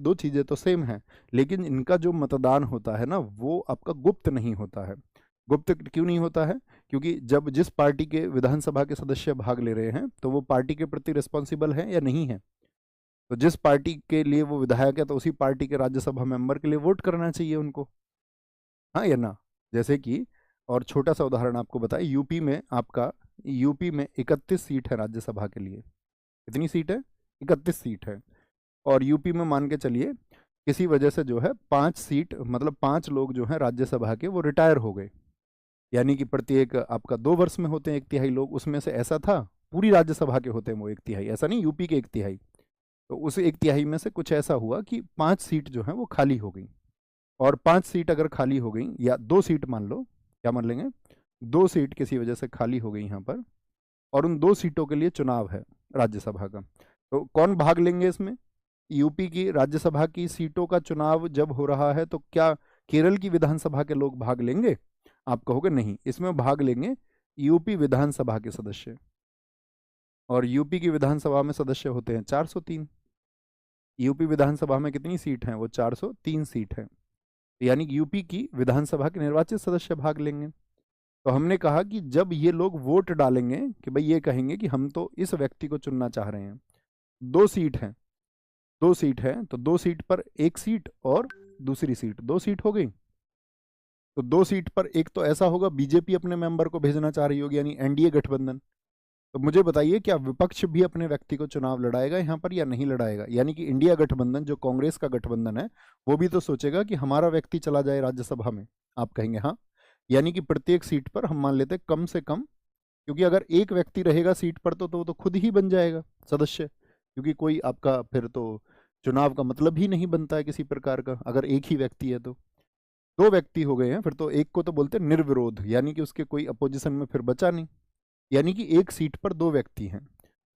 दो चीज़ें तो सेम हैं, लेकिन इनका जो मतदान होता है ना वो आपका गुप्त नहीं होता है। गुप्त क्यों नहीं होता है? क्योंकि जब जिस पार्टी के विधानसभा के सदस्य भाग ले रहे हैं तो वो पार्टी के प्रति रिस्पॉन्सिबल है या नहीं है। तो जिस पार्टी के लिए वो विधायक है तो उसी पार्टी के राज्यसभा मेंबर के लिए वोट करना चाहिए उनको, हाँ या ना। जैसे कि और छोटा सा उदाहरण आपको बताएं, यूपी में 31 सीट है राज्यसभा के लिए। कितनी सीट है? 31 सीट है। और यूपी में मान के चलिए किसी वजह से जो है 5 सीट, मतलब 5 लोग जो हैं राज्यसभा के वो रिटायर हो गए, यानी कि प्रत्येक आपका 2 वर्ष में होते हैं 1/3 लोग, उसमें से ऐसा था पूरी राज्यसभा के होते हैं वो 1/3, ऐसा नहीं यूपी के 1/3। तो उस 1/3 में से कुछ ऐसा हुआ कि 5 सीट जो है वो खाली हो गई। और 5 सीट अगर खाली हो गई, या 2 सीट मान लो, क्या मान लेंगे, 2 सीट किसी वजह से खाली हो गई यहाँ पर, और उन 2 सीटों के लिए चुनाव है राज्यसभा का, तो कौन भाग लेंगे इसमें? यूपी की राज्यसभा की सीटों का चुनाव जब हो रहा है तो क्या केरल की विधानसभा के लोग भाग लेंगे? आप कहोगे नहीं, इसमें भाग लेंगे यूपी विधानसभा के सदस्य। और यूपी की विधानसभा में सदस्य होते हैं 403। यूपी विधानसभा में कितनी सीट हैं? वो 403 सीट है, यानी कि यूपी की विधानसभा के निर्वाचित सदस्य भाग लेंगे। तो हमने कहा कि जब ये लोग वोट डालेंगे कि भाई ये कहेंगे कि हम तो इस व्यक्ति को चुनना चाह रहे हैं, 2 सीट हैं, 2 सीट है तो 2 सीट पर 1 सीट और दूसरी सीट, 2 सीट हो गई। तो 2 सीट पर एक तो ऐसा होगा बीजेपी अपने मेंबर को भेजना चाह रही होगी, यानी एनडीए गठबंधन। तो मुझे बताइए क्या विपक्ष भी अपने व्यक्ति को चुनाव लड़ाएगा यहाँ पर या नहीं लड़ाएगा? यानी कि इंडिया गठबंधन जो कांग्रेस का गठबंधन है वो भी तो सोचेगा कि हमारा व्यक्ति चला जाए राज्यसभा में। आप कहेंगे हाँ, यानी कि प्रत्येक सीट पर हम मान लेते कम से कम, क्योंकि अगर एक व्यक्ति रहेगा सीट पर तो खुद ही बन जाएगा सदस्य, क्योंकि कोई आपका फिर तो चुनाव का मतलब ही नहीं बनता है किसी प्रकार का, अगर एक ही व्यक्ति है तो। 2 व्यक्ति हो गए हैं फिर तो एक को तो बोलते हैं निर्विरोध, यानी कि उसके कोई अपोजिशन में फिर बचा नहीं, यानी कि एक सीट पर 2 व्यक्ति हैं।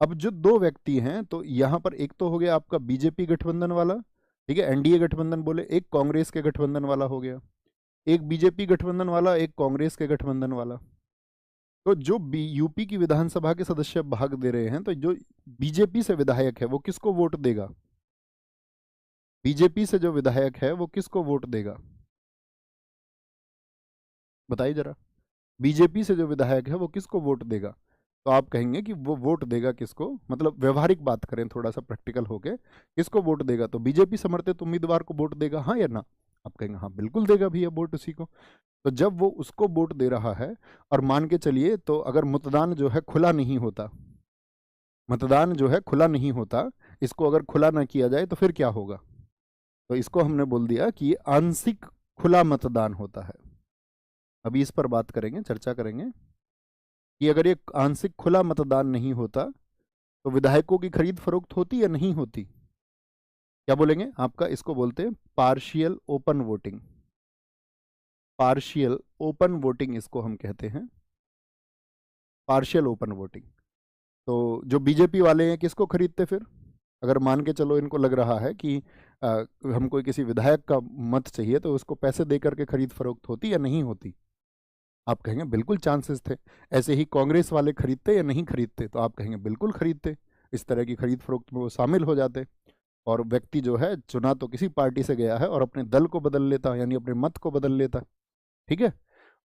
अब जो 2 व्यक्ति हैं तो यहाँ पर एक तो हो गया आपका बीजेपी गठबंधन वाला, ठीक है, एनडीए गठबंधन बोले, एक कांग्रेस के गठबंधन वाला हो गया, एक बीजेपी गठबंधन वाला, एक कांग्रेस के गठबंधन वाला। तो जो यूपी की विधानसभा के सदस्य भाग दे रहे हैं तो जो बीजेपी से विधायक है वो किसको वोट देगा? बीजेपी से जो विधायक है वो किसको वोट देगा? बताइए जरा, बीजेपी से जो विधायक है वो किसको वोट देगा? तो आप कहेंगे कि वो वोट देगा किसको, मतलब व्यवहारिक बात करें थोड़ा सा प्रैक्टिकल होके, किसको वोट देगा? तो बीजेपी समर्थित उम्मीदवार को वोट देगा, हाँ या ना? आप कहेंगे हाँ बिल्कुल देगा भैया वोट उसी को। तो जब वो उसको वोट दे रहा है, और मान के चलिए तो अगर मतदान जो है खुला नहीं होता, मतदान जो है खुला नहीं होता, इसको अगर खुला ना किया जाए तो फिर क्या होगा? तो इसको हमने बोल दिया कि ये आंशिक खुला मतदान होता है। अभी इस पर बात करेंगे, चर्चा करेंगे कि अगर ये आंशिक खुला मतदान नहीं होता तो विधायकों की खरीद फरोख्त होती या नहीं होती? क्या बोलेंगे? आपका इसको बोलते हैं partial open voting. Partial open voting इसको हम कहते हैं, पार्शियल ओपन वोटिंग। तो जो बीजेपी वाले हैं किसको खरीदते फिर? अगर मान के चलो इनको लग रहा है कि हमको किसी विधायक का मत चाहिए तो उसको पैसे दे करके खरीद फरोख्त होती या नहीं होती? आप कहेंगे बिल्कुल चांसेस थे। ऐसे ही कांग्रेस वाले खरीदते या नहीं खरीदते? तो आप कहेंगे बिल्कुल खरीदते, इस तरह की खरीद फरोख्त में वो शामिल हो जाते। और व्यक्ति जो है चुना तो किसी पार्टी से गया है और अपने दल को बदल लेता, यानी अपने मत को बदल लेता, ठीक है।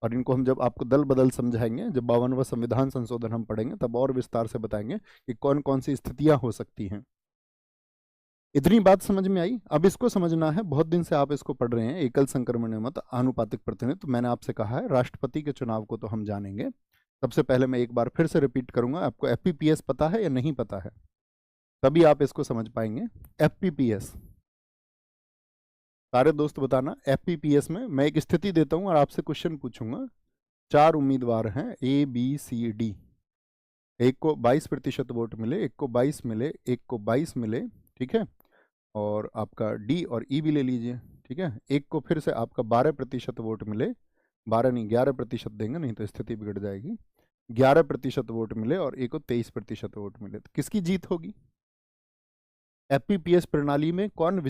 और इनको हम जब आपको दल बदल समझाएंगे, जब 52वां संविधान संशोधन हम पढ़ेंगे तब और विस्तार से बताएंगे कि कौन कौन सी स्थितियां हो सकती हैं। इतनी बात समझ में आई? अब इसको समझना है, बहुत दिन से आप इसको पढ़ रहे हैं, एकल संक्रमण मत आनुपातिक प्रतिनिधित्व। तो मैंने आपसे कहा है राष्ट्रपति के चुनाव को तो हम जानेंगे। सबसे पहले मैं एक बार फिर से रिपीट करूंगा, आपको एफपीपीएस पता है या नहीं पता है? तभी आप इसको समझ पाएंगे। एफपीपीएस, सारे दोस्त बताना, एफपीपीएस में मैं एक स्थिति देता हूं और आपसे क्वेश्चन पूछूंगा। 4 उम्मीदवार हैं ए बी सी डी, एक को 22% वोट मिले, एक को 22 मिले, एक को 22 मिले, ठीक है, और आपका डी और ई भी ले लीजिए, ठीक है। एक को फिर से आपका 12% वोट मिले, 12 नहीं 11% देंगे, नहीं तो स्थिति बिगड़ जाएगी। 11% वोट मिले और एक को 23% वोट मिले, तो किसकी जीत होगी? एफपीपीएस प्रणाली में कौन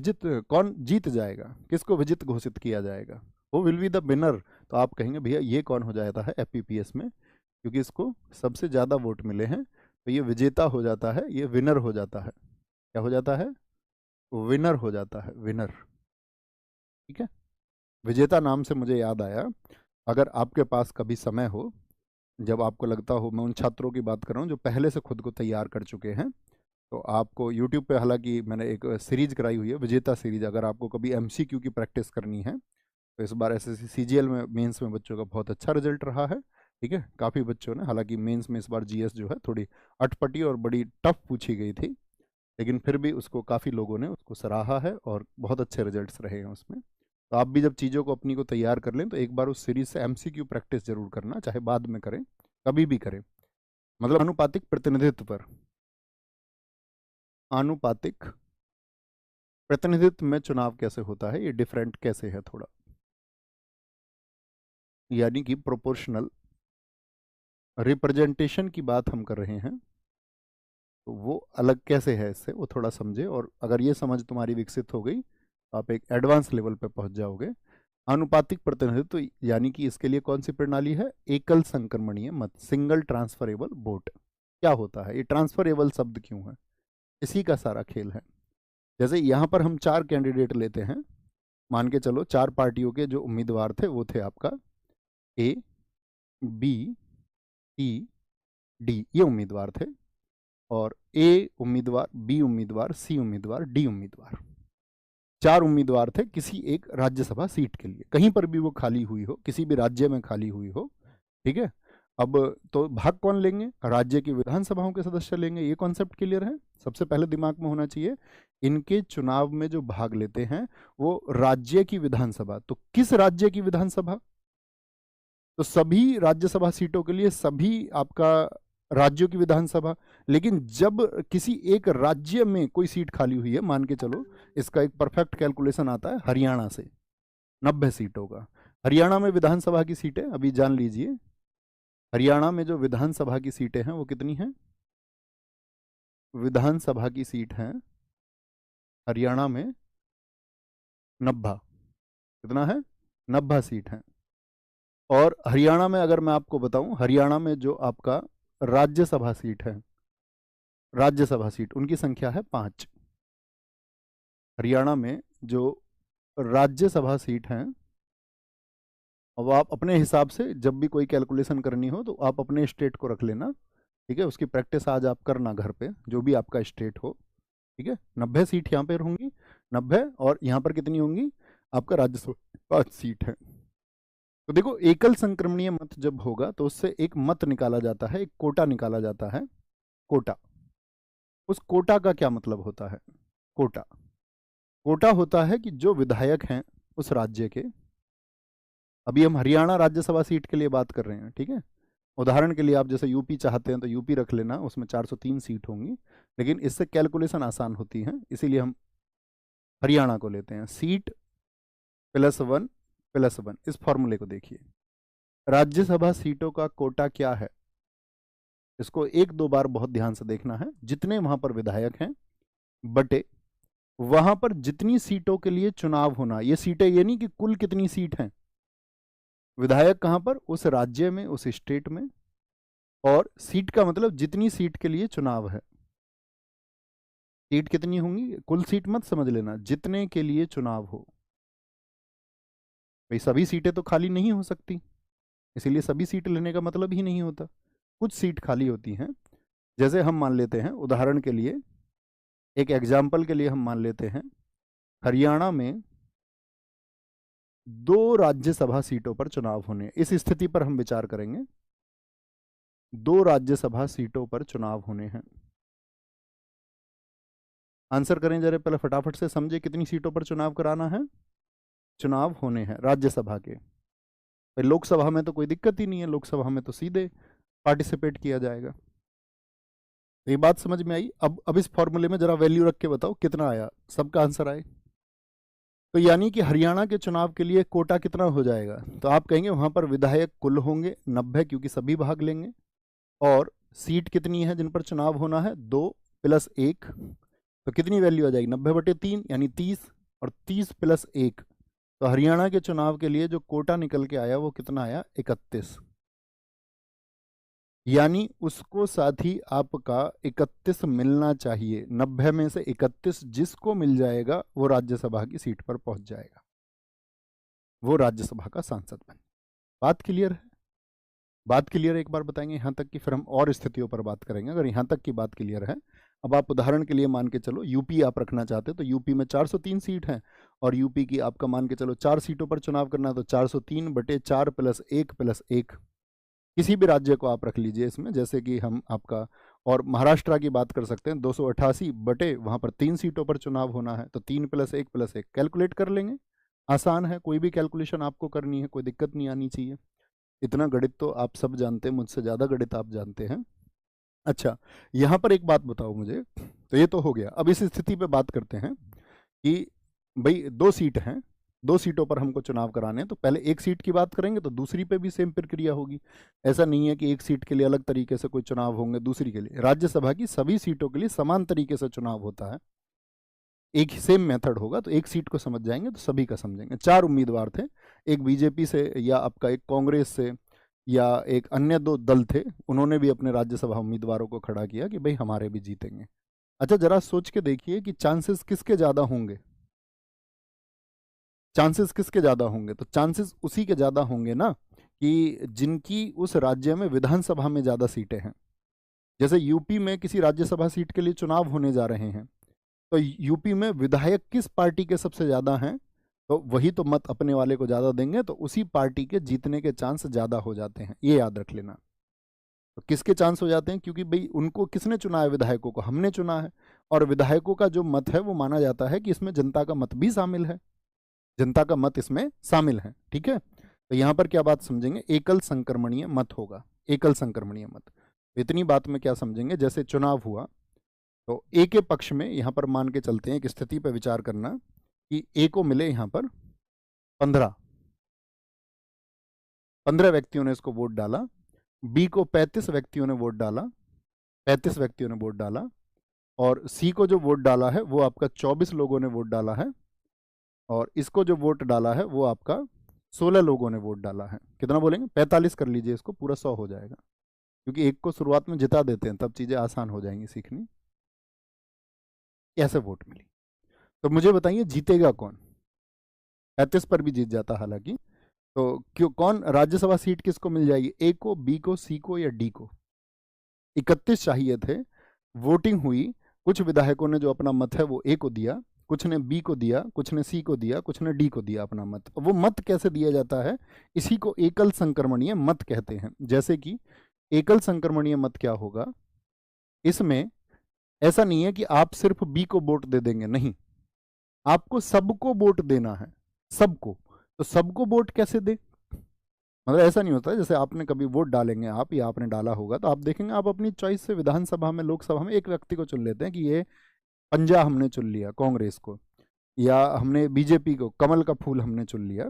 जीत जाएगा, किसको विजित घोषित किया जाएगा? वो विल बी द विनर। तो आप कहेंगे भैया ये कौन हो जाता है एफपीपीएस में? क्योंकि इसको सबसे ज़्यादा वोट मिले हैं तो ये विजेता हो जाता है, ये विनर हो जाता है। क्या हो जाता है? विनर हो जाता है, विनर। ठीक है, विजेता नाम से मुझे याद आया, अगर आपके पास कभी समय हो, जब आपको लगता हो, मैं उन छात्रों की बात कर रहा हूँ जो पहले से खुद को तैयार कर चुके हैं, तो आपको यूट्यूब पे, हालांकि मैंने एक सीरीज कराई हुई है विजेता सीरीज, अगर आपको कभी एमसीक्यू की प्रैक्टिस करनी है, तो इस बार एसएससी सीजीएल में मेंस में बच्चों का बहुत अच्छा रिजल्ट रहा है। ठीक है, काफ़ी बच्चों ने, हालांकि मेंस में इस बार जीएस जो है थोड़ी अटपटी और बड़ी टफ पूछी गई थी, लेकिन फिर भी उसको काफ़ी लोगों ने उसको सराहा है और बहुत अच्छे रिजल्ट्स रहे हैं उसमें। तो आप भी जब चीज़ों को अपनी को तैयार कर लें, तो एक बार उस सीरीज से एमसीक्यू प्रैक्टिस जरूर करना, चाहे बाद में करें, कभी भी करें। मतलब आनुपातिक प्रतिनिधित्व पर, आनुपातिक प्रतिनिधित्व में चुनाव कैसे होता है, ये डिफरेंट कैसे है थोड़ा, यानी कि प्रोपोर्शनल रिप्रेजेंटेशन की बात हम कर रहे हैं, तो वो अलग कैसे है इससे, वो थोड़ा समझे, और अगर ये समझ तुम्हारी विकसित हो गई, तो आप एक एडवांस लेवल पे पहुंच जाओगे। आनुपातिक प्रतिनिधित्व यानी कि इसके लिए कौन सी प्रणाली है, एकल संक्रमणीय मत, सिंगल ट्रांसफरेबल वोट। क्या होता है ये ट्रांसफरेबल शब्द क्यों है, इसी का सारा खेल है। जैसे यहाँ पर हम 4 कैंडिडेट लेते हैं, मान के चलो 4 पार्टियों के जो उम्मीदवार थे वो थे आपका ए, बी, सी, डी, ये उम्मीदवार थे, और ए उम्मीदवार, बी उम्मीदवार, सी उम्मीदवार, डी उम्मीदवार। 4 उम्मीदवार थे किसी एक राज्यसभा सीट के लिए, कहीं पर भी वो खाली हुई हो, किसी भी राज्य में खाली हुई हो। ठीक है, अब तो भाग कौन लेंगे, राज्य की विधानसभाओं के सदस्य लेंगे, ये कॉन्सेप्ट क्लियर है। सबसे पहले दिमाग में होना चाहिए, इनके चुनाव में जो भाग लेते हैं वो राज्य की विधानसभा, तो किस राज्य की विधानसभा, तो सभी राज्यसभा सीटों के लिए सभी आपका राज्यों की विधानसभा। लेकिन जब किसी एक राज्य में कोई सीट खाली हुई है, मान के चलो, इसका एक परफेक्ट कैलकुलेशन आता है हरियाणा से, 90 सीटों का। हरियाणा में विधानसभा की सीटें अभी जान लीजिए, हरियाणा में जो विधानसभा की सीटें हैं वो कितनी हैं, विधानसभा की सीट हैं हरियाणा में 90, कितना है, 90 सीट हैं। और हरियाणा में अगर मैं आपको बताऊं, हरियाणा में जो आपका राज्यसभा सीट है, राज्यसभा सीट उनकी संख्या है 5। हरियाणा में जो राज्यसभा सीट हैं, अब आप अपने हिसाब से जब भी कोई कैलकुलेशन करनी हो तो आप अपने स्टेट को रख लेना। ठीक है, उसकी प्रैक्टिस आज आप करना घर पे, जो भी आपका स्टेट हो। ठीक है, 90 सीट यहाँ पर होंगी, 90, और यहाँ पर कितनी होंगी, आपका राज्यसभा सीट है। तो देखो, एकल संक्रमणीय मत जब होगा तो उससे एक मत निकाला जाता है, एक कोटा निकाला जाता है, कोटा। उस कोटा का क्या मतलब होता है, कोटा, कोटा होता है कि जो विधायक हैं उस राज्य के, अभी हम हरियाणा राज्यसभा सीट के लिए बात कर रहे हैं, ठीक है, उदाहरण के लिए आप जैसे यूपी चाहते हैं तो यूपी रख लेना, उसमें 403 सीट होंगी, लेकिन इससे कैलकुलेशन आसान होती है, इसीलिए हम हरियाणा को लेते हैं। सीट +1 +1, इस फॉर्मूले को देखिए, राज्यसभा सीटों का कोटा क्या है, इसको 1-2 बार बहुत ध्यान से देखना है, जितने वहां पर विधायक हैं बटे वहां पर जितनी सीटों के लिए चुनाव होना, ये सीटें ये नहीं कि कुल कितनी सीट हैं, विधायक कहां पर, उस राज्य में, उस स्टेट में, और सीट का मतलब जितनी सीट के लिए चुनाव है, सीट कितनी होंगी, कुल सीट मत समझ लेना, जितने के लिए चुनाव हो। भाई सभी सीटें तो खाली नहीं हो सकती, इसीलिए सभी सीट लेने का मतलब ही नहीं होता, कुछ सीट खाली होती हैं। जैसे हम मान लेते हैं उदाहरण के लिए, एक एग्जाम्पल के लिए हम मान लेते हैं, हरियाणा में 2 राज्यसभा सीटों पर चुनाव होने, इस स्थिति पर हम विचार करेंगे, 2 राज्यसभा सीटों पर चुनाव होने हैं। आंसर करें जरा पहले फटाफट से, समझे कितनी सीटों पर चुनाव कराना है, चुनाव होने हैं राज्यसभा के। भाई लोकसभा में तो कोई दिक्कत ही नहीं है, लोकसभा में तो सीधे पार्टिसिपेट किया जाएगा। तो ये बात समझ में आई। अब इस फॉर्मूले में जरा वैल्यू रख के बताओ कितना आया, सबका आंसर आए। तो यानी कि हरियाणा के चुनाव के लिए कोटा कितना हो जाएगा, तो आप कहेंगे वहां पर विधायक कुल होंगे 90, क्योंकि सभी भाग लेंगे, और सीट कितनी है जिन पर चुनाव होना है, 2 + 1, तो कितनी वैल्यू आ जाएगी, 90/3 यानी 30, और 30 + 1, तो हरियाणा के चुनाव के लिए जो कोटा निकल के आया वो कितना आया, 31। यानी उसको साथ ही आपका 31 मिलना चाहिए। 90 में से 31 जिसको मिल जाएगा वो राज्यसभा की सीट पर पहुंच जाएगा, वो राज्यसभा का सांसद बन। बात क्लियर है? बात क्लियर है? एक बार बताएंगे यहाँ तक की, फिर हम और स्थितियों पर बात करेंगे। अगर यहाँ तक की बात क्लियर है, अब आप उदाहरण के लिए मान के चलो यूपी आप रखना चाहते हो, तो यूपी में 403 सीट हैं और यूपी की आपका मान के चलो 4 सीटों पर चुनाव करना है, तो 403/4 + 1 + 1, किसी भी राज्य को आप रख लीजिए इसमें, जैसे कि हम आपका और महाराष्ट्र की बात कर सकते हैं, 288 बटे वहाँ पर 3 सीटों पर चुनाव होना है, तो 3 + 1 + 1 कैलकुलेट कर लेंगे। आसान है, कोई भी कैलकुलेशन आपको करनी है, कोई दिक्कत नहीं आनी चाहिए। इतना गणित तो आप सब जानते हैं, मुझसे ज़्यादा गणित आप जानते हैं। अच्छा, यहाँ पर एक बात बताओ मुझे, तो ये तो हो गया। अब इस स्थिति पे बात करते हैं कि भाई 2 सीट हैं, 2 सीटों पर हमको चुनाव कराने हैं, तो पहले एक सीट की बात करेंगे तो दूसरी पे भी सेम प्रक्रिया होगी। ऐसा नहीं है कि एक सीट के लिए अलग तरीके से कोई चुनाव होंगे, दूसरी के लिए। राज्यसभा की सभी सीटों के लिए समान तरीके से चुनाव होता है, एक ही सेम मेथड होगा, तो एक सीट को समझ जाएंगे तो सभी का समझेंगे। 4 उम्मीदवार थे, एक बीजेपी से या आपका एक कांग्रेस से या एक अन्य 2 दल थे, उन्होंने भी अपने राज्यसभा उम्मीदवारों को खड़ा किया कि भाई हमारे भी जीतेंगे। अच्छा, जरा सोच के देखिए कि चांसेस किसके ज़्यादा होंगे, चांसेस किसके ज़्यादा होंगे? तो चांसेस उसी के ज़्यादा होंगे ना कि जिनकी उस राज्य में विधानसभा में ज़्यादा सीटें हैं। जैसे यूपी में किसी राज्यसभा सीट के लिए चुनाव होने जा रहे हैं, तो यूपी में विधायक किस पार्टी के सबसे ज़्यादा हैं, तो वही तो मत अपने वाले को ज़्यादा देंगे, तो उसी पार्टी के जीतने के चांस ज़्यादा हो जाते हैं, ये याद रख लेना। तो किसके चांस हो जाते हैं? क्योंकि भाई उनको किसने चुना है? विधायकों को हमने चुना है, और विधायकों का जो मत है वो माना जाता है कि इसमें जनता का मत भी शामिल है, जनता का मत इसमें शामिल है। ठीक है, तो यहाँ पर क्या बात समझेंगे? एकल संक्रमणीय मत होगा, एकल संक्रमणीय मत। इतनी बात में क्या समझेंगे? जैसे चुनाव हुआ तो ए के पक्ष में यहाँ पर मान के चलते हैं, एक स्थिति पर विचार करना कि ए को मिले यहाँ पर 15 व्यक्तियों ने इसको वोट डाला, बी को 35 व्यक्तियों ने वोट डाला, 35 व्यक्तियों ने वोट डाला, और सी को जो वोट डाला है वो आपका 24 लोगों ने वोट डाला है, और इसको जो वोट डाला है वो आपका 16 लोगों ने वोट डाला है। कितना बोलेंगे? 45 कर लीजिए इसको, पूरा 100 हो जाएगा, क्योंकि एक को शुरुआत में जिता देते हैं, तब चीज़ें आसान हो जाएंगी सीखनी। ऐसे वोट मिली, तो मुझे बताइए जीतेगा कौन? 35 पर भी जीत जाता हालांकि, तो क्यों, कौन राज्यसभा सीट किसको मिल जाएगी? ए को, बी को, सी को या डी को? 31 चाहिए थे, वोटिंग हुई, कुछ विधायकों ने जो अपना मत है वो ए को दिया, कुछ ने बी को दिया, कुछ ने सी को दिया, कुछ ने डी को दिया अपना मत। वो मत कैसे दिया जाता है? इसी को एकल संक्रमणीय मत कहते हैं। जैसे कि एकल संक्रमणीय मत क्या होगा? इसमें ऐसा नहीं है कि आप सिर्फ बी को वोट दे देंगे, नहीं, आपको सबको वोट देना है, सबको। तो सबको वोट कैसे दे? मतलब ऐसा नहीं होता है जैसे आपने कभी वोट डालेंगे आप, या आपने डाला होगा, तो आप देखेंगे आप अपनी चॉइस से विधानसभा में, लोकसभा में एक व्यक्ति को चुन लेते हैं कि ये पंजा हमने चुन लिया कांग्रेस को, या हमने बीजेपी को, कमल का फूल हमने चुन लिया,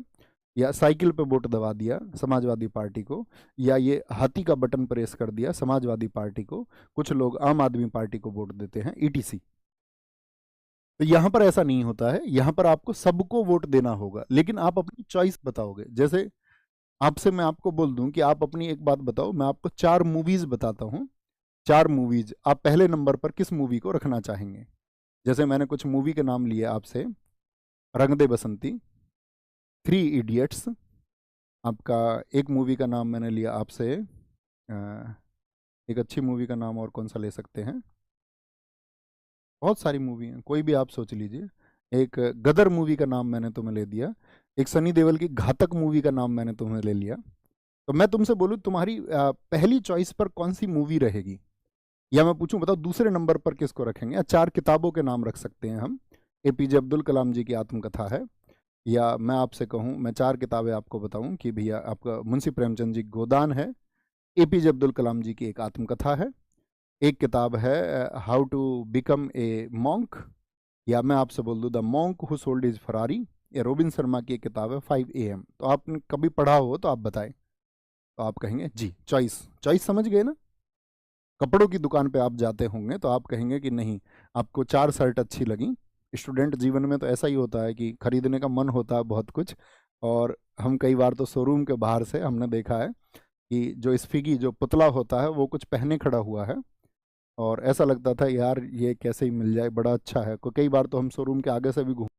या साइकिल पे वोट दबा दिया समाजवादी पार्टी को, या ये हाथी का बटन प्रेस कर दिया समाजवादी पार्टी को, कुछ लोग आम आदमी पार्टी को वोट देते हैं, ईटीसी। तो यहाँ पर ऐसा नहीं होता है, यहाँ पर आपको सबको वोट देना होगा, लेकिन आप अपनी चॉइस बताओगे। जैसे आपसे मैं आपको बोल दूं कि आप अपनी एक बात बताओ, मैं आपको 4 मूवीज बताता हूँ, 4 मूवीज, आप पहले नंबर पर किस मूवी को रखना चाहेंगे? जैसे मैंने कुछ मूवी के नाम लिए आपसे, रंग दे बसंती, 3 इडियट्स, आपका एक मूवी का नाम मैंने लिया आपसे, एक अच्छी मूवी का नाम और कौन सा ले सकते हैं? बहुत सारी मूवी हैं, कोई भी आप सोच लीजिए। एक गदर मूवी का नाम मैंने तुम्हें ले दिया, एक सनी देओल की घातक मूवी का नाम मैंने तुम्हें ले लिया। तो मैं तुमसे बोलूँ तुम्हारी पहली चॉइस पर कौन सी मूवी रहेगी, या मैं पूछूं बताओ दूसरे नंबर पर किसको रखेंगे? या 4 किताबों के नाम रख सकते हैं हम, एपीजे अब्दुल कलाम जी की आत्मकथा है, या मैं आपसे कहूं, मैं 4 किताबें आपको बताऊं कि भैया आपका मुंशी प्रेमचंद जी गोदान है, एपीजे अब्दुल कलाम जी की एक आत्मकथा है, एक किताब है how to become a monk, या मैं आपसे बोल दूं the monk who sold his Ferrari, या रोबिन शर्मा की एक किताब है 5 AM। तो आपने कभी पढ़ा हो तो आप बताएं, तो आप कहेंगे जी। चॉइस, चॉइस समझ गए ना? कपड़ों की दुकान पे आप जाते होंगे तो आप कहेंगे कि नहीं, आपको 4 शर्ट अच्छी लगी। स्टूडेंट जीवन में तो ऐसा ही होता है कि खरीदने का मन होता है बहुत कुछ, और हम कई बार तो शोरूम के बाहर से हमने देखा है कि जो स्फिगी जो पुतला होता है वो कुछ पहने खड़ा हुआ है, और ऐसा लगता था यार ये कैसे ही मिल जाए, बड़ा अच्छा है। कई बार तो हम शोरूम के आगे से भी घूम